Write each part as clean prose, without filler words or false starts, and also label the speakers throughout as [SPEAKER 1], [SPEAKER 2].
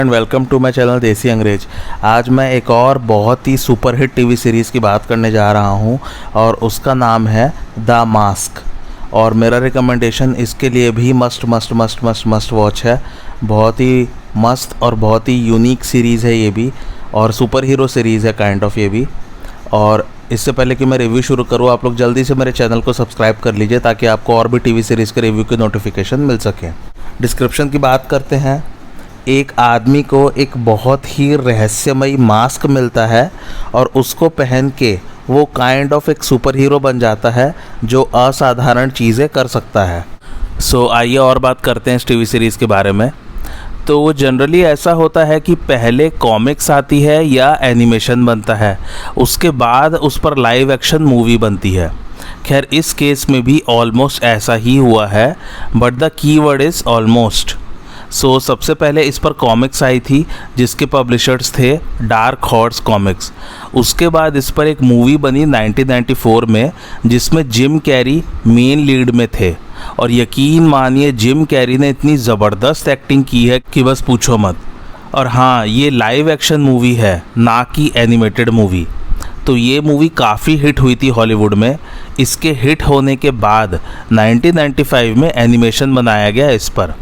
[SPEAKER 1] And welcome to my channel Desi Angrez. आज मैं एक और बहुत ही सुपरहिट टीवी सीरीज़ की बात करने जा रहा हूं और उसका नाम है द मास्क। और मेरा रिकमेंडेशन इसके लिए भी मस्ट वॉच है। बहुत ही मस्त और बहुत ही यूनिक सीरीज़ है ये भी, और सुपर हीरो सीरीज़ है काइंड ऑफ ये भी। और इससे पहले कि मैं रिव्यू शुरू करूँ, आप लोग जल्दी से मेरे चैनल को सब्सक्राइब कर लीजिए ताकि आपको और भी टीवी सीरीज़ के रिव्यू की नोटिफिकेशन मिल सके। डिस्क्रिप्शन की बात करते हैं। एक आदमी को एक बहुत ही रहस्यमयी मास्क मिलता है और उसको पहन के वो काइंड ऑफ एक सुपर हीरो बन जाता है जो असाधारण चीज़ें कर सकता है। सो आइए और बात करते हैं इस टीवी सीरीज़ के बारे में। तो जनरली ऐसा होता है कि पहले कॉमिक्स आती है या एनिमेशन बनता है, उसके बाद उस पर लाइव एक्शन मूवी बनती है। खैर इस केस में भी ऑलमोस्ट ऐसा ही हुआ है, but the keyword is almost. So सबसे पहले इस पर कॉमिक्स आई थी जिसके पब्लिशर्स थे डार्क हॉर्स कॉमिक्स। उसके बाद इस पर एक मूवी बनी 1994 में जिसमें जिम कैरी मेन लीड में थे, और यकीन मानिए जिम कैरी ने इतनी ज़बरदस्त एक्टिंग की है कि बस पूछो मत। और हाँ, ये लाइव एक्शन मूवी है, ना कि एनिमेटेड मूवी। तो ये मूवी काफ़ी हिट हुई थी हॉलीवुड में। इसके हिट होने के बाद 1995 में एनिमेशन बनाया गया इस पर।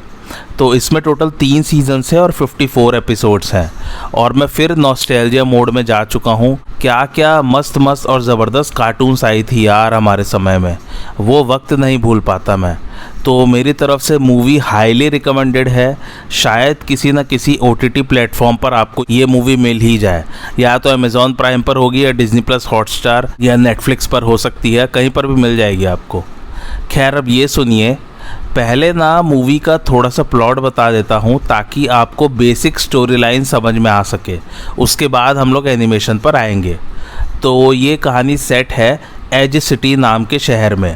[SPEAKER 1] तो इसमें टोटल 3 सीजन्स है और 54 एपिसोड्स हैं। और मैं फिर नॉस्टैल्जिया मोड में जा चुका हूँ। क्या क्या मस्त और ज़बरदस्त कार्टून्स आई थी यार हमारे समय में, वो वक्त नहीं भूल पाता मैं। तो मेरी तरफ से मूवी हाईली रिकमेंडेड है। शायद किसी न किसी OTT प्लेटफॉर्म पर आपको ये मूवी मिल ही जाए, या तो अमेज़ॉन प्राइम पर होगी या डिज्नी प्लस हॉटस्टार या नेटफ्लिक्स पर हो सकती है, कहीं पर भी मिल जाएगी आपको। खैर अब ये सुनिए, पहले ना मूवी का थोड़ा सा प्लॉट बता देता हूँ ताकि आपको बेसिक स्टोरी लाइन समझ में आ सके। उसके बाद हम लोग एनिमेशन पर आएंगे। तो ये कहानी सेट है एज सिटी नाम के शहर में।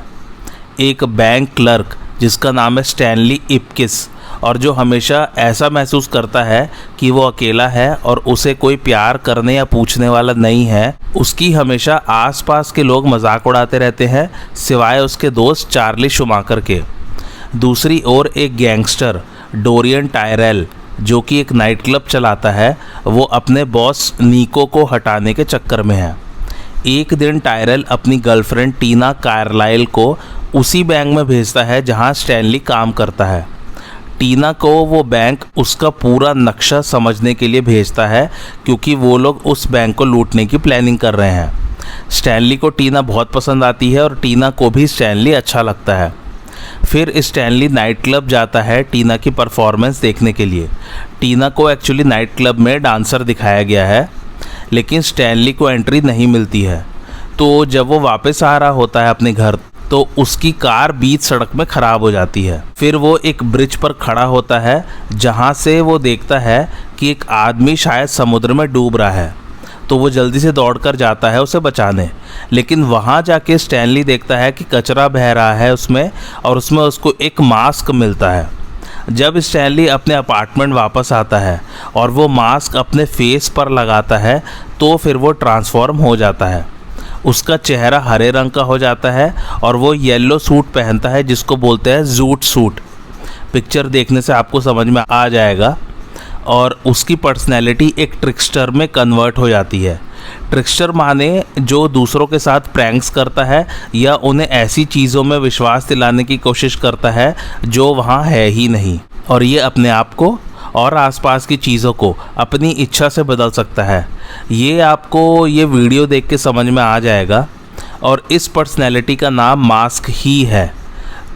[SPEAKER 1] एक बैंक क्लर्क जिसका नाम है स्टैनली इप्किस, और जो हमेशा ऐसा महसूस करता है कि वो अकेला है और उसे कोई प्यार करने या पूछने वाला नहीं है। उसकी हमेशा आसपास के लोग मजाक उड़ाते रहते हैं सिवाय उसके दोस्त चार्ली शुमाकर के। दूसरी ओर एक गैंगस्टर डोरियन टायरेल जो कि एक नाइट क्लब चलाता है, वो अपने बॉस निको को हटाने के चक्कर में है। एक दिन टायरेल अपनी गर्लफ्रेंड टीना कार्लाइल को उसी बैंक में भेजता है जहां स्टैनली काम करता है। टीना को वो बैंक उसका पूरा नक्शा समझने के लिए भेजता है क्योंकि वो लोग उस बैंक को लूटने की प्लानिंग कर रहे हैं। स्टैनली को टीना बहुत पसंद आती है और टीना को भी स्टैनली अच्छा लगता है। फिर स्टैनली नाइट क्लब जाता है टीना की परफॉर्मेंस देखने के लिए। टीना को एक्चुअली नाइट क्लब में डांसर दिखाया गया है, लेकिन स्टैनली को एंट्री नहीं मिलती है। तो जब वो वापस आ रहा होता है अपने घर, तो उसकी कार बीच सड़क में ख़राब हो जाती है। फिर वो एक ब्रिज पर खड़ा होता है जहाँ से वो देखता है कि एक आदमी शायद समुद्र में डूब रहा है। तो वो जल्दी से दौड़कर जाता है उसे बचाने, लेकिन वहाँ जाके स्टैनली देखता है कि कचरा बह रहा है उसमें, और उसमें उसको एक मास्क मिलता है। जब स्टैनली अपने अपार्टमेंट वापस आता है और वो मास्क अपने फेस पर लगाता है, तो फिर वो ट्रांसफॉर्म हो जाता है। उसका चेहरा हरे रंग का हो जाता है और वो येलो सूट पहनता है जिसको बोलते हैं जूट सूट। पिक्चर देखने से आपको समझ में आ जाएगा। और उसकी पर्सनैलिटी एक ट्रिकस्टर में कन्वर्ट हो जाती है। ट्रिकस्टर माने जो दूसरों के साथ प्रैंक्स करता है या उन्हें ऐसी चीज़ों में विश्वास दिलाने की कोशिश करता है जो वहाँ है ही नहीं, और ये अपने आप को और आसपास की चीज़ों को अपनी इच्छा से बदल सकता है। ये आपको ये वीडियो देख के समझ में आ जाएगा। और इस पर्सनैलिटी का नाम मास्क ही है।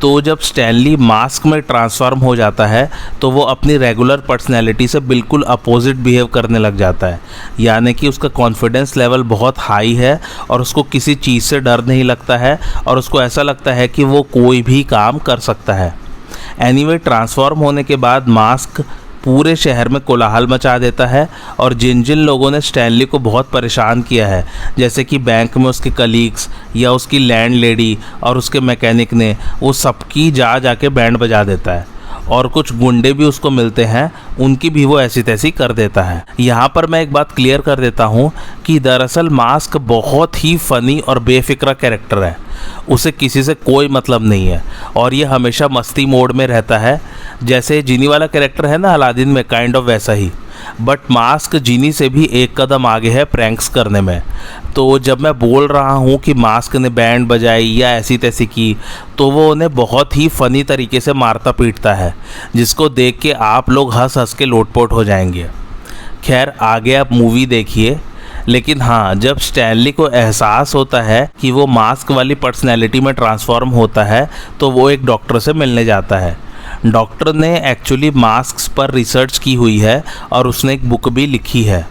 [SPEAKER 1] तो जब स्टैनली मास्क में ट्रांसफॉर्म हो जाता है तो वो अपनी रेगुलर पर्सनैलिटी से बिल्कुल अपोजिट बिहेव करने लग जाता है। यानी कि उसका कॉन्फिडेंस लेवल बहुत हाई है और उसको किसी चीज़ से डर नहीं लगता है, और उसको ऐसा लगता है कि वो कोई भी काम कर सकता है। एनीवे, ट्रांसफॉर्म होने के बाद मास्क पूरे शहर में कोलाहल मचा देता है, और जिन जिन लोगों ने स्टैनली को बहुत परेशान किया है, जैसे कि बैंक में उसके कलीग्स या उसकी लैंड लेडी और उसके मैकेनिक ने, वो सबकी जाके बैंड बजा देता है। और कुछ गुंडे भी उसको मिलते हैं, उनकी भी वो ऐसी तैसी कर देता है। यहाँ पर मैं एक बात क्लियर कर देता हूँ कि दरअसल मास्क बहुत ही फ़नी और बेफिक्रा कैरेक्टर है। उसे किसी से कोई मतलब नहीं है और ये हमेशा मस्ती मोड में रहता है। जैसे जीनी वाला कैरेक्टर है ना अलादीन में, काइंड ऑफ वैसा ही। बट मास्क जिनी से भी एक कदम आगे है प्रैंक्स करने में। तो जब मैं बोल रहा हूँ कि मास्क ने बैंड बजाई या ऐसी तैसी की, तो वो उन्हें बहुत ही फ़नी तरीके से मारता पीटता है, जिसको देख के आप लोग हंस हंस के लोटपोट हो जाएंगे। खैर आगे आप मूवी देखिए। लेकिन हाँ, जब स्टैनली को एहसास होता है कि वो मास्क वाली पर्सनैलिटी में ट्रांसफॉर्म होता है, तो वो एक डॉक्टर से मिलने जाता है। डॉक्टर ने एक्चुअली मास्क्स पर रिसर्च की हुई है और उसने एक बुक भी लिखी है।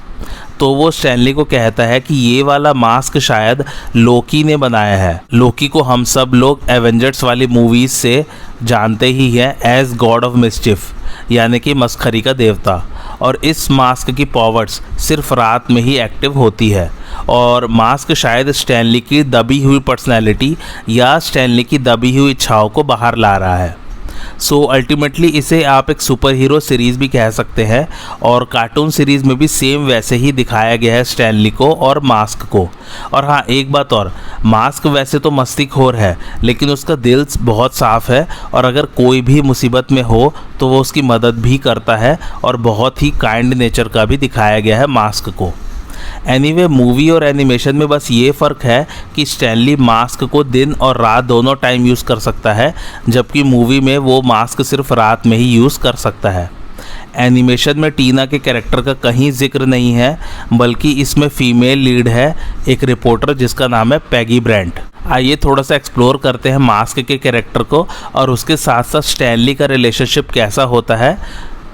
[SPEAKER 1] तो वो स्टैनली को कहता है कि ये वाला मास्क शायद लोकी ने बनाया है। लोकी को हम सब लोग एवेंजर्स वाली मूवीज़ से जानते ही हैं एज गॉड ऑफ मिस्चिफ, यानी कि मस्खरी का देवता। और इस मास्क की पावर्स सिर्फ रात में ही एक्टिव होती है, और मास्क शायद स्टैनली की दबी हुई पर्सनैलिटी या स्टैनली की दबी हुई इच्छाओं को बाहर ला रहा है। सो अल्टीमेटली इसे आप एक सुपर हीरो सीरीज़ भी कह सकते हैं, और कार्टून सीरीज़ में भी सेम वैसे ही दिखाया गया है स्टैनली को और मास्क को। और हाँ, एक बात और, मास्क वैसे तो मस्तीखोर है, लेकिन उसका दिल बहुत साफ़ है, और अगर कोई भी मुसीबत में हो तो वो उसकी मदद भी करता है, और बहुत ही काइंड नेचर का भी दिखाया गया है मास्क को। एनीवे, मूवी और एनिमेशन में बस ये फ़र्क है कि स्टैनली मास्क को दिन और रात दोनों टाइम यूज़ कर सकता है, जबकि मूवी में वो मास्क सिर्फ रात में ही यूज़ कर सकता है। एनिमेशन में टीना के कैरेक्टर का कहीं जिक्र नहीं है, बल्कि इसमें फ़ीमेल लीड है एक रिपोर्टर जिसका नाम है पैगी ब्रेंट। आइए थोड़ा सा एक्सप्लोर करते हैं मास्क के कैरेक्टर को, और उसके साथ साथ स्टैनली का रिलेशनशिप कैसा होता है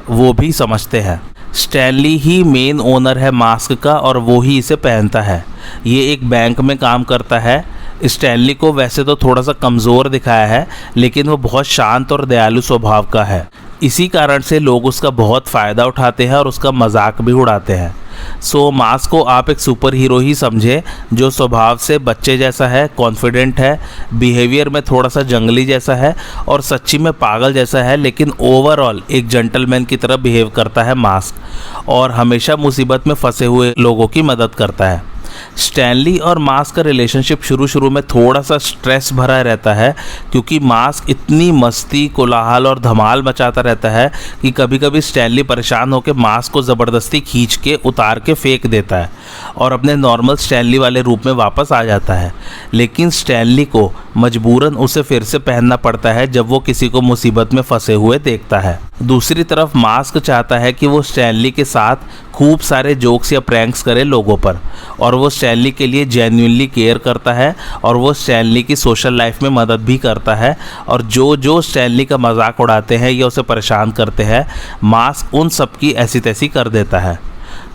[SPEAKER 1] वो भी समझते हैं। स्टैनली ही मेन ओनर है मास्क का, और वो ही इसे पहनता है। ये एक बैंक में काम करता है। स्टैनली को वैसे तो थोड़ा सा कमज़ोर दिखाया है, लेकिन वो बहुत शांत और दयालु स्वभाव का है। इसी कारण से लोग उसका बहुत फ़ायदा उठाते हैं और उसका मजाक भी उड़ाते हैं। सो मास्क को आप एक सुपर हीरो ही समझे, जो स्वभाव से बच्चे जैसा है, कॉन्फिडेंट है, बिहेवियर में थोड़ा सा जंगली जैसा है, और सच्ची में पागल जैसा है, लेकिन ओवरऑल एक जेंटलमैन की तरह बिहेव करता है मास्क, और हमेशा मुसीबत में फंसे हुए लोगों की मदद करता है। स्टैनली और मास्क का रिलेशनशिप शुरू में थोड़ा सा स्ट्रेस भरा रहता है, क्योंकि मास्क इतनी मस्ती, कोलाहल और धमाल मचाता रहता है कि कभी कभी स्टैनली परेशान होकर मास्क को ज़बरदस्ती खींच के उतार के फेंक देता है और अपने नॉर्मल स्टैनली वाले रूप में वापस आ जाता है। लेकिन स्टैनली को मजबूरन उसे फिर से पहनना पड़ता है जब वो किसी को मुसीबत में फंसे हुए देखता है। दूसरी तरफ मास्क चाहता है कि वो स्टैनली के साथ खूब सारे जोक्स या प्रैंक्स करे लोगों पर, और वो स्टैनली के लिए जेन्युइनली केयर करता है, और वो स्टैनली की सोशल लाइफ में मदद भी करता है। और जो स्टैनली का मजाक उड़ाते हैं या उसे परेशान करते हैं, मास्क उन सब की ऐसी तैसी कर देता है।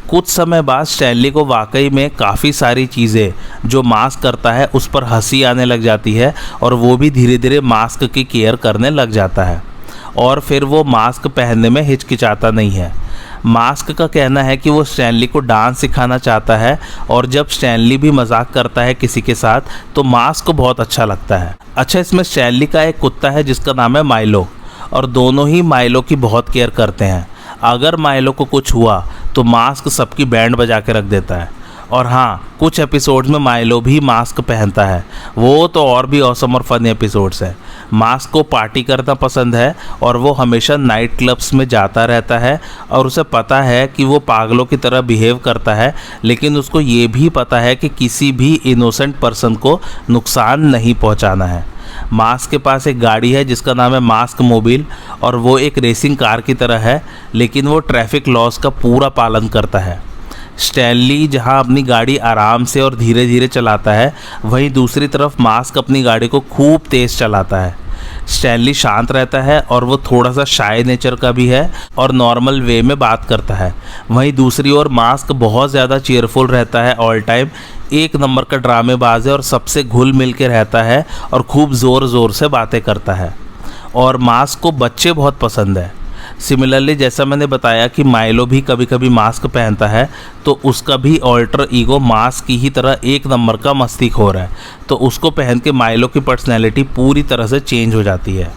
[SPEAKER 1] कुछ समय बाद स्टैनली को वाकई में काफ़ी सारी चीज़ें जो मास्क करता है उस पर हंसी आने लग जाती है, और वो भी धीरे धीरे मास्क की केयर करने लग जाता है, और फिर वो मास्क पहनने में हिचकिचाता नहीं है। मास्क का कहना है कि वो स्टैनली को डांस सिखाना चाहता है, और जब स्टैनली भी मजाक करता है किसी के साथ तो मास्क को बहुत अच्छा लगता है। अच्छा, इसमें स्टैनली का एक कुत्ता है जिसका नाम है माइलो, और दोनों ही माइलो की बहुत केयर करते हैं। अगर माइलो को कुछ हुआ तो मास्क सबकी बैंड बजा के रख देता है। और हाँ, कुछ एपिसोड्स में माइलो भी मास्क पहनता है, वो तो और भी ऑसम और फनी एपिसोड्स हैं। मास्क को पार्टी करना पसंद है, और वो हमेशा नाइट क्लब्स में जाता रहता है, और उसे पता है कि वो पागलों की तरह बिहेव करता है, लेकिन उसको ये भी पता है कि किसी भी इनोसेंट पर्सन को नुकसान नहीं पहुंचाना है। मास्क के पास एक गाड़ी है जिसका नाम है मास्क मोबिल, और वो एक रेसिंग कार की तरह है, लेकिन वो ट्रैफिक लॉस का पूरा पालन करता है। स्टैनली जहां अपनी गाड़ी आराम से और धीरे धीरे चलाता है, वहीं दूसरी तरफ मास्क अपनी गाड़ी को खूब तेज़ चलाता है। स्टैनली शांत रहता है, और वो थोड़ा सा शाय नेचर का भी है और नॉर्मल वे में बात करता है। वहीं दूसरी ओर मास्क बहुत ज़्यादा चीयरफुल रहता है, ऑल टाइम एक नंबर का ड्रामेबाज है, और सबसे घुल मिल के रहता है और खूब ज़ोर ज़ोर से बातें करता है। और मास्क को बच्चे बहुत पसंद है। सिमिलरली, जैसा मैंने बताया कि माइलो भी कभी कभी मास्क पहनता है, तो उसका भी ऑल्टर ईगो मास्क की ही तरह एक नंबर का मस्तीखोर है, तो उसको पहन के माइलो की पर्सनैलिटी पूरी तरह से चेंज हो जाती है।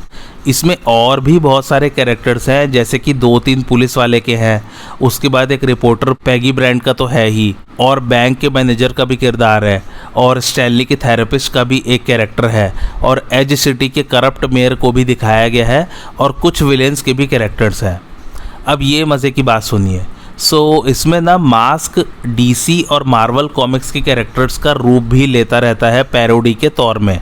[SPEAKER 1] इसमें और भी बहुत सारे कैरेक्टर्स हैं, जैसे कि 2-3 पुलिस वाले के हैं, उसके बाद एक रिपोर्टर पैगी ब्रांड का तो है ही, और बैंक के मैनेजर का भी किरदार है, और स्टैनली के थेरेपिस्ट का भी एक कैरेक्टर है, और एज सिटी के करप्ट मेयर को भी दिखाया गया है, और कुछ विलेंस के भी कैरेक्टर्स हैं। अब ये मज़े की बात सुनिए, सो इसमें ना मास्क डीसी और मार्वल कॉमिक्स के कैरेक्टर्स का रूप भी लेता रहता है पैरोडी के तौर में।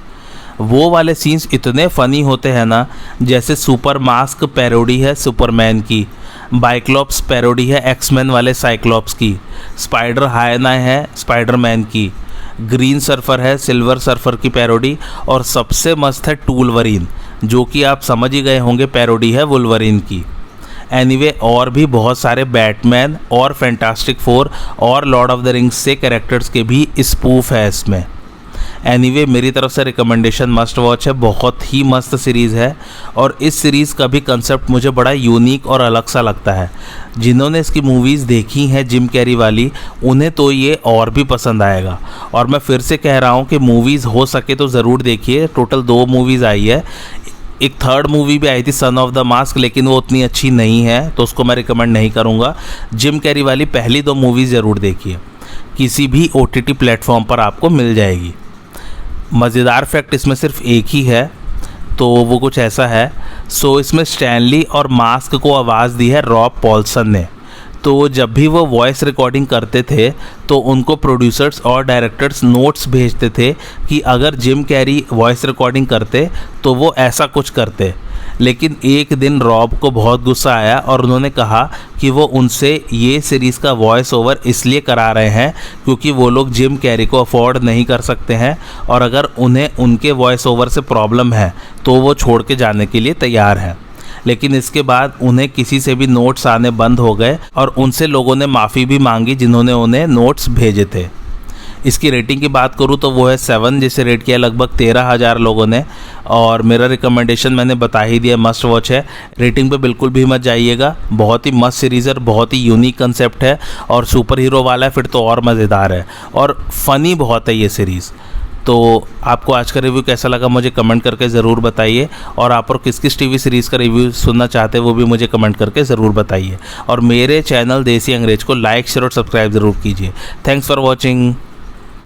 [SPEAKER 1] वो वाले सीन्स इतने फ़नी होते हैं ना, जैसे सुपर मास्क पैरोडी है सुपरमैन की, बाइक्लॉप्स पैरोडी है एक्समैन वाले साइक्लॉप्स की, स्पाइडर हायना है स्पाइडरमैन की, ग्रीन सर्फर है सिल्वर सर्फर की पैरोडी, और सबसे मस्त है टूलवरीन, जो कि आप समझ ही गए होंगे पैरोडी है वुल्वरीन की। एनीवे और भी बहुत सारे बैटमैन और फैंटास्टिक फोर और लॉर्ड ऑफ द रिंग्स से कैरेक्टर्स के भी स्पूफ है इसमें। एनीवे मेरी तरफ से रिकमेंडेशन मस्ट वॉच है, बहुत ही मस्त सीरीज़ है और इस सीरीज़ का भी कंसेप्ट मुझे बड़ा यूनिक और अलग सा लगता है। जिन्होंने इसकी मूवीज़ देखी हैं जिम कैरी वाली, उन्हें तो ये और भी पसंद आएगा। और मैं फिर से कह रहा हूँ कि मूवीज़ हो सके तो ज़रूर देखिए। टोटल 2 मूवीज़ आई है, एक थर्ड मूवी भी आई थी सन ऑफ द मास्क, लेकिन वो उतनी अच्छी नहीं है तो उसको मैं रिकमेंड नहीं करूँगा। जिम कैरी वाली पहली 2 मूवीज़ ज़रूर देखिए, किसी भी OTT प्लेटफॉर्म पर आपको मिल जाएगी। मज़ेदार फैक्ट इसमें सिर्फ एक ही है, तो वो कुछ ऐसा है। सो इसमें स्टैनली और मास्क को आवाज़ दी है रॉब पॉल्सन ने। तो जब भी वो वॉइस रिकॉर्डिंग करते थे तो उनको प्रोड्यूसर्स और डायरेक्टर्स नोट्स भेजते थे कि अगर जिम कैरी वॉइस रिकॉर्डिंग करते तो वो ऐसा कुछ करते। लेकिन एक दिन रॉब को बहुत गुस्सा आया और उन्होंने कहा कि वो उनसे ये सीरीज़ का वॉइस ओवर इसलिए करा रहे हैं क्योंकि वो लोग जिम कैरी को अफोर्ड नहीं कर सकते हैं, और अगर उन्हें उनके वॉइस ओवर से प्रॉब्लम है तो वो छोड़ के जाने के लिए तैयार हैं। लेकिन इसके बाद उन्हें किसी से भी नोट्स आने बंद हो गए और उनसे लोगों ने माफ़ी भी मांगी जिन्होंने उन्हें नोट्स भेजे थे। इसकी रेटिंग की बात करूँ तो वो है 7, जिसे रेट किया लगभग 13,000 लोगों ने। और मेरा रिकमेंडेशन मैंने बता ही दिया, मस्ट वॉच है। रेटिंग पे बिल्कुल भी मत जाइएगा, बहुत ही मस्त सीरीज़ है, बहुत ही यूनिक कंसेप्ट है और सुपर हीरो वाला है, फिर तो और मज़ेदार है और फ़नी बहुत है ये सीरीज़। तो आपको आज का रिव्यू कैसा लगा मुझे कमेंट करके ज़रूर बताइए, और आप और किस किस टीवी सीरीज़ का रिव्यू सुनना चाहते हैं वो भी मुझे कमेंट करके ज़रूर बताइए। और मेरे चैनल देसी अंग्रेज को लाइक शेयर और सब्सक्राइब ज़रूर कीजिए। Thanks for watching.